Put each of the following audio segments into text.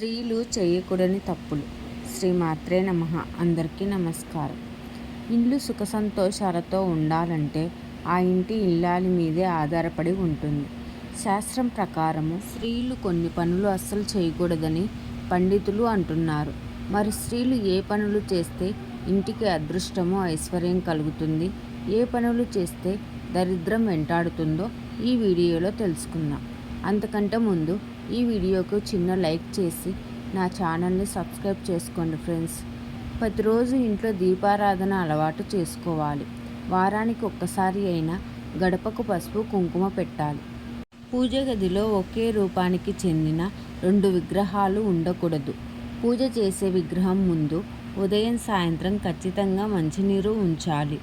స్త్రీలు చేయకూడని తప్పులు. శ్రీమాత్రే నమః. అందరికీ నమస్కారం. ఇల్లు సుఖ సంతోషాలతో ఉండాలంటే ఆ ఇంటి ఇల్లాలి మీదే ఆధారపడి ఉంటుంది. శాస్త్రం ప్రకారము స్త్రీలు కొన్ని పనులు అస్సలు చేయకూడదని పండితులు అంటున్నారు. మరి స్త్రీలు ఏ పనులు చేస్తే ఇంటికి అదృష్టము ఐశ్వర్యం కలుగుతుంది, ఏ పనులు చేస్తే దరిద్రం వెంటాడుతుందో ఈ వీడియోలో తెలుసుకుందాం. అంతకంటే ముందు ఈ వీడియోకు చిన్న లైక్ చేసి నా ఛానల్ని సబ్స్క్రైబ్ చేసుకోండి ఫ్రెండ్స్. ప్రతిరోజు ఇంట్లో దీపారాధన అలవాటు చేసుకోవాలి. వారానికి ఒక్కసారి అయినా గడపకు పసుపు కుంకుమ పెట్టాలి. పూజ గదిలో ఒకే రూపానికి చెందిన 2 విగ్రహాలు ఉండకూడదు. పూజ చేసే విగ్రహం ముందు ఉదయం సాయంత్రం ఖచ్చితంగా మంచినీరు ఉంచాలి.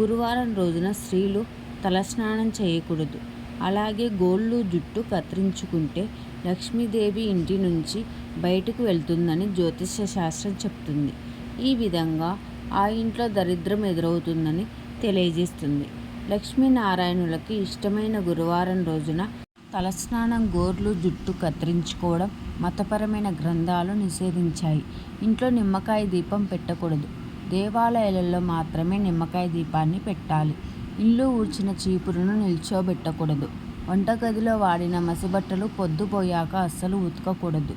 గురువారం రోజున స్త్రీలు తలస్నానం చేయకూడదు. అలాగే గోళ్ళు జుట్టు కత్తిరించుకుంటే లక్ష్మీదేవి ఇంటి నుంచి బయటకు వెళ్తుందని జ్యోతిష్య శాస్త్రం చెప్తుంది. ఈ విధంగా ఆ ఇంట్లో దరిద్రం ఎదురవుతుందని తెలియజేస్తుంది. లక్ష్మీనారాయణులకి ఇష్టమైన గురువారం రోజున తలస్నానం, గోర్లు జుట్టు కత్తిరించుకోవడం మతపరమైన గ్రంథాలు నిషేధించాయి. ఇంట్లో నిమ్మకాయ దీపం పెట్టకూడదు. దేవాలయాలలో మాత్రమే నిమ్మకాయ దీపాన్ని పెట్టాలి. ఇల్లు ఊడ్చిన చీపురును నిల్చోబెట్టకూడదు. వంటగదిలో వాడిన మసిబట్టలు పొద్దుపోయాక అస్సలు ఉతకకూడదు.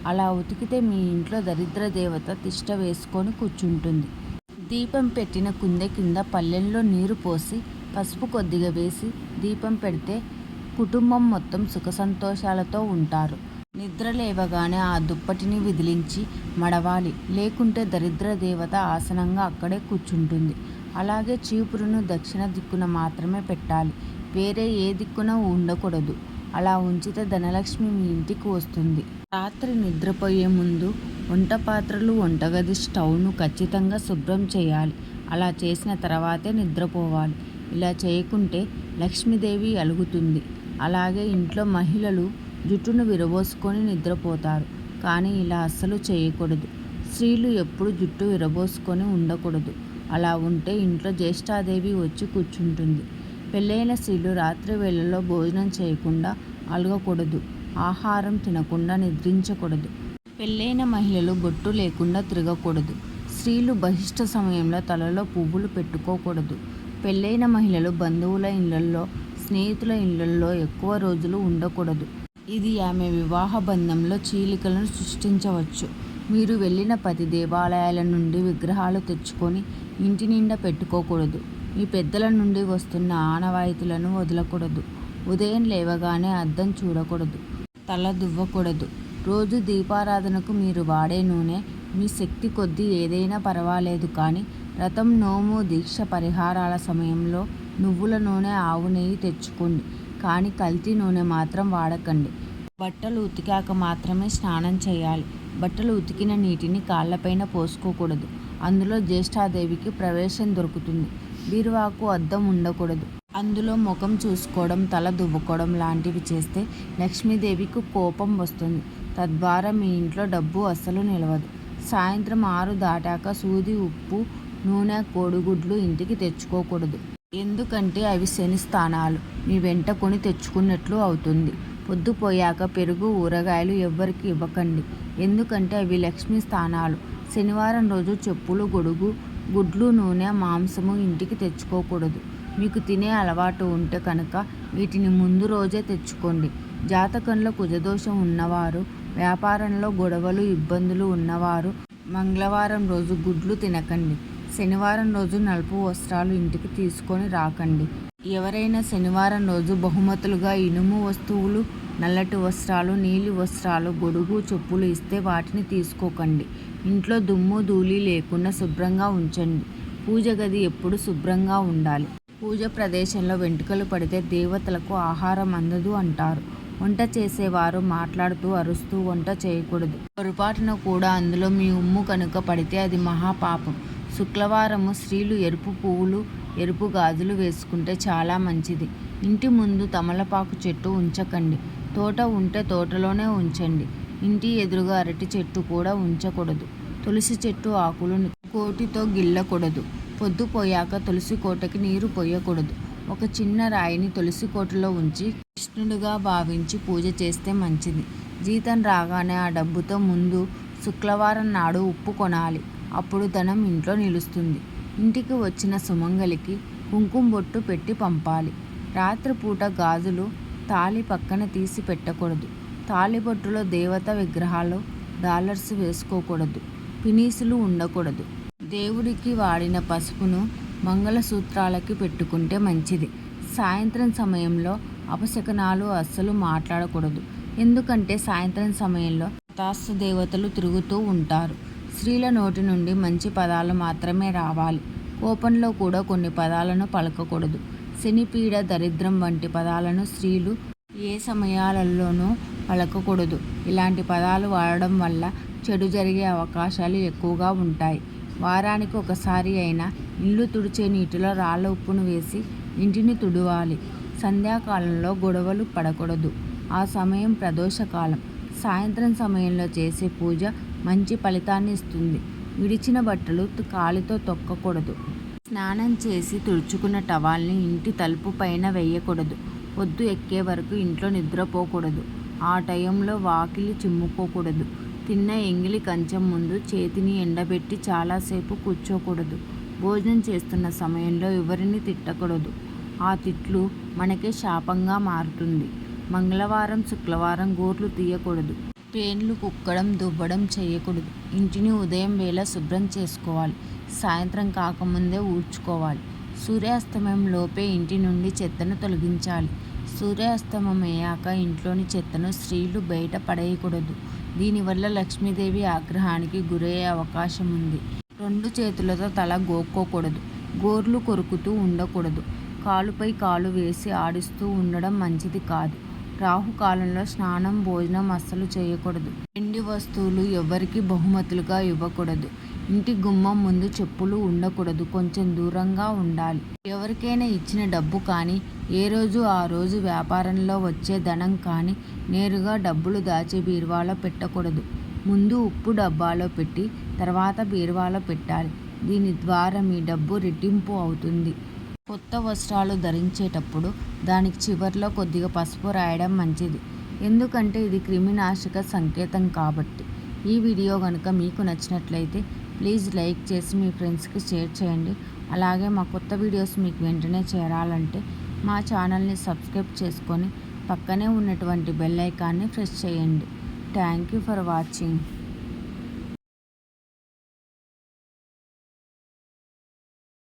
అలా ఉతికితే మీ ఇంట్లో దరిద్ర దేవత తిష్ట వేసుకొని కూర్చుంటుంది. దీపం పెట్టిన కుందె కింద పళ్ళెంలో నీరు పోసి పసుపు కొద్దిగా వేసి దీపం పెడితే కుటుంబం మొత్తం సుఖ సంతోషాలతో ఉంటారు. నిద్ర లేవగానే ఆ దుప్పటిని విదిలించి మడవాలి. లేకుంటే దరిద్ర దేవత ఆసనంగా అక్కడే కూర్చుంటుంది. అలాగే చీపురును దక్షిణ దిక్కున మాత్రమే పెట్టాలి. వేరే ఏ దిక్కున ఉండకూడదు. అలా ఉంచితే ధనలక్ష్మి మీ ఇంటికి వస్తుంది. రాత్రి నిద్రపోయే ముందు వంట పాత్రలు, వంటగది స్టవ్ను ఖచ్చితంగా శుభ్రం చేయాలి. అలా చేసిన తర్వాతే నిద్రపోవాలి. ఇలా చేయకుంటే లక్ష్మీదేవి అలుగుతుంది. అలాగే ఇంట్లో మహిళలు జుట్టును విరబోసుకొని నిద్రపోతారు. కానీ ఇలా అస్సలు చేయకూడదు. స్త్రీలు ఎప్పుడు జుట్టు విరబోసుకొని ఉండకూడదు. అలా ఉంటే ఇంట్లో జ్యేష్ఠాదేవి వచ్చి కూర్చుంటుంది. పెళ్ళైన స్త్రీలు రాత్రి వేళల్లో భోజనం చేయకుండా అలగకూడదు. ఆహారం తినకుండా నిద్రించకూడదు. పెళ్ళైన మహిళలు బొట్టు లేకుండా తిరగకూడదు. స్త్రీలు బహిష్ట సమయంలో తలలో పువ్వులు పెట్టుకోకూడదు. పెళ్ళైన మహిళలు బంధువుల ఇళ్లల్లో, స్నేహితుల ఇళ్లల్లో ఎక్కువ రోజులు ఉండకూడదు. ఇది ఆమె వివాహ బంధంలో చీలికలను సృష్టించవచ్చు. మీరు వెళ్ళిన 10 దేవాలయాల నుండి విగ్రహాలు తెచ్చుకొని ఇంటి నిండా పెట్టుకోకూడదు. మీ పెద్దల నుండి వస్తున్న ఆనవాయితీలను వదలకూడదు. ఉదయం లేవగానే అద్దం చూడకూడదు. తల దువ్వకూడదు. రోజు దీపారాధనకు మీరు వాడే నూనె మీ శక్తి కొద్దీ ఏదైనా పర్వాలేదు, కానీ వ్రతం, నోము, దీక్ష, పరిహారాల సమయంలో నువ్వుల నూనె, ఆవు నెయ్యి తెచ్చుకోండి. కానీ కల్తీ నూనె మాత్రం వాడకండి. బట్టలు ఉతికాక మాత్రమే స్నానం చేయాలి. బట్టలు ఉతికిన నీటిని కాళ్ళపైన పోసుకోకూడదు. అందులో జ్యేష్ఠాదేవికి ప్రవేశం దొరుకుతుంది. బీరువాకు అద్దం ఉండకూడదు. అందులో ముఖం చూసుకోవడం, తల దువ్వుకోవడం లాంటివి చేస్తే లక్ష్మీదేవికి కోపం వస్తుంది. తద్వారా మీ ఇంట్లో డబ్బు అస్సలు నిలవదు. సాయంత్రం 6 దాటాక సూది, ఉప్పు, నూనె, కోడిగుడ్లు ఇంటికి తెచ్చుకోకూడదు. ఎందుకంటే అవి శని స్థానాలు. మీ వెంట కొని తెచ్చుకున్నట్లు అవుతుంది. పొద్దుపోయాక పెరుగు, ఊరగాయలు ఎవ్వరికి ఇవ్వకండి. ఎందుకంటే అవి లక్ష్మీ స్థానాలు. శనివారం రోజు చెప్పులు, గొడుగు, గుడ్లు, నూనె, మాంసము ఇంటికి తెచ్చుకోకూడదు. మీకు తినే అలవాటు ఉంటే కనుక వీటిని ముందు రోజే తెచ్చుకోండి. జాతకంలో కుజదోషం ఉన్నవారు, వ్యాపారంలో గొడవలు, ఇబ్బందులు ఉన్నవారు మంగళవారం రోజు గుడ్లు తినకండి. శనివారం రోజు నలుపు వస్త్రాలు ఇంటికి తీసుకొని రాకండి. ఎవరైనా శనివారం రోజు బహుమతులుగా ఇనుము వస్తువులు, నల్లటి వస్త్రాలు, నీలి వస్త్రాలు, గొడుగు, చెప్పులు ఇస్తే వాటిని తీసుకోకండి. ఇంట్లో దుమ్ము, ధూళి లేకుండా శుభ్రంగా ఉంచండి. పూజ గది ఎప్పుడు శుభ్రంగా ఉండాలి. పూజ ప్రదేశంలో వెంట్రుకలు పడితే దేవతలకు ఆహారం అందదు అంటారు. వంట చేసేవారు మాట్లాడుతూ, అరుస్తూ వంట చేయకూడదు. పొరపాటున కూడా అందులో మీ ఉమ్ము కనుక పడితే అది మహాపాపం. శుక్రవారము స్త్రీలు ఎరుపు పువ్వులు, ఎరుపు గాజులు వేసుకుంటే చాలా మంచిది. ఇంటి ముందు తమలపాకు చెట్టు ఉంచకండి. తోట ఉంటే తోటలోనే ఉంచండి. ఇంటి ఎదురుగా అరటి చెట్టు కూడా ఉంచకూడదు. తులసి చెట్టు ఆకులు కోటితో గిల్లకూడదు. పొద్దుపోయాక తులసి కోటకి నీరు పోయకూడదు. ఒక చిన్న రాయిని తులసి కోటలో ఉంచి కృష్ణుడిగా భావించి పూజ చేస్తే మంచిది. జీతం రాగానే ఆ డబ్బుతో ముందు శుక్రవారం నాడు ఉప్పు కొనాలి. అప్పుడు ధనం ఇంట్లో నిలుస్తుంది. ఇంటికి వచ్చిన సుమంగలికి కుంకుమ బొట్టు పెట్టి పంపాలి. రాత్రిపూట గాజులు తాళి పక్కన తీసి పెట్టకూడదు. తాళిబొట్టులో దేవత విగ్రహాలు, డాలర్స్ వేసుకోకూడదు. పినీసులు ఉండకూడదు. దేవుడికి వాడిన పసుపును మంగళసూత్రాలకి పెట్టుకుంటే మంచిది. సాయంత్రం సమయంలో అపశకనాలు అస్సలు మాట్లాడకూడదు. ఎందుకంటే సాయంత్రం సమయంలో తాస్తు దేవతలు తిరుగుతూ ఉంటారు. స్త్రీల నోటి నుండి మంచి పదాలు మాత్రమే రావాలి. కోపంలో కూడా కొన్ని పదాలను పలకకూడదు. శనిపీడ, దరిద్రం వంటి పదాలను స్త్రీలు ఏ సమయాలలోనూ పలకకూడదు. ఇలాంటి పదాలు వాడడం వల్ల చెడు జరిగే అవకాశాలు ఎక్కువగా ఉంటాయి. వారానికి ఒకసారి అయినా ఇల్లు తుడిచే నీటిలో రాళ్ళ ఉప్పును వేసి ఇంటిని తుడవాలి. సంధ్యాకాలంలో గొడవలు పడకూడదు. ఆ సమయం ప్రదోషకాలం. సాయంత్రం సమయంలో చేసే పూజ మంచి ఫలితాన్ని ఇస్తుంది. విడిచిన బట్టలు కాలితో తొక్కకూడదు. స్నానం చేసి తుడుచుకున్న టవాల్ని ఇంటి తలుపు పైన వేయకూడదు. పొద్దు ఎక్కే వరకు ఇంట్లో నిద్రపోకూడదు. ఆ టైంలో వాకిలి చిమ్ముకోకూడదు. తిన్న ఎంగిలి కంచం ముందు చేతిని ఎండబెట్టి చాలాసేపు కూర్చోకూడదు. భోజనం చేస్తున్న సమయంలో ఎవరిని తిట్టకూడదు. ఆ తిట్లు మనకే శాపంగా మారుతుంది. మంగళవారం, శుక్రవారం గోర్లు తీయకూడదు. పేన్లు కుక్కడం, దువ్వడం చేయకూడదు. ఇంటిని ఉదయం వేళ శుభ్రం చేసుకోవాలి. సాయంత్రం కాకముందే ఊడ్చుకోవాలి. సూర్యాస్తమయం లోపే ఇంటి నుండి చెత్తను తొలగించాలి. సూర్యాస్తమయ్యాక ఇంట్లోని చెత్తను స్త్రీలు బయట పడేయకూడదు. దీనివల్ల లక్ష్మీదేవి ఆగ్రహానికి గురయ్యే అవకాశం ఉంది. 2 చేతులతో తల గోక్కోకూడదు. గోర్లు కొరుకుతూ ఉండకూడదు. కాలుపై కాలు వేసి ఆడిస్తూ ఉండడం మంచిది కాదు. రాహుకాలంలో స్నానం, భోజనం అస్సలు చేయకూడదు. వెండి వస్తువులు ఎవరికి బహుమతులుగా ఇవ్వకూడదు. ఇంటి గుమ్మం ముందు చెప్పులు ఉండకూడదు. కొంచెం దూరంగా ఉండాలి. ఎవరికైనా ఇచ్చిన డబ్బు కానీ, ఏ రోజు ఆ రోజు వ్యాపారంలో వచ్చే ధనం కానీ నేరుగా డబ్బులు దాచే బీరువాలో పెట్టకూడదు. ముందు ఉప్పు డబ్బాలో పెట్టి తర్వాత బీరువాలో పెట్టాలి. దీని ద్వారా మీ డబ్బు రెట్టింపు అవుతుంది. కొత్త వస్త్రాలు ధరించేటప్పుడు దానికి చివర్లో కొద్దిగా పసుపు రాయడం మంచిది. ఎందుకంటే ఇది క్రిమినాశక సంకేతం కాబట్టి. ఈ వీడియో కనుక మీకు నచ్చినట్లయితే ప్లీజ్ లైక్ చేసి మీ ఫ్రెండ్స్కి షేర్ చేయండి. అలాగే మా కొత్త వీడియోస్ మీకు వెంటనే చేరాలంటే మా ఛానల్ని సబ్స్క్రైబ్ చేసుకొని పక్కనే ఉన్నటువంటి బెల్ ఐకాన్ని ప్రెస్ చేయండి. Thank you for watching.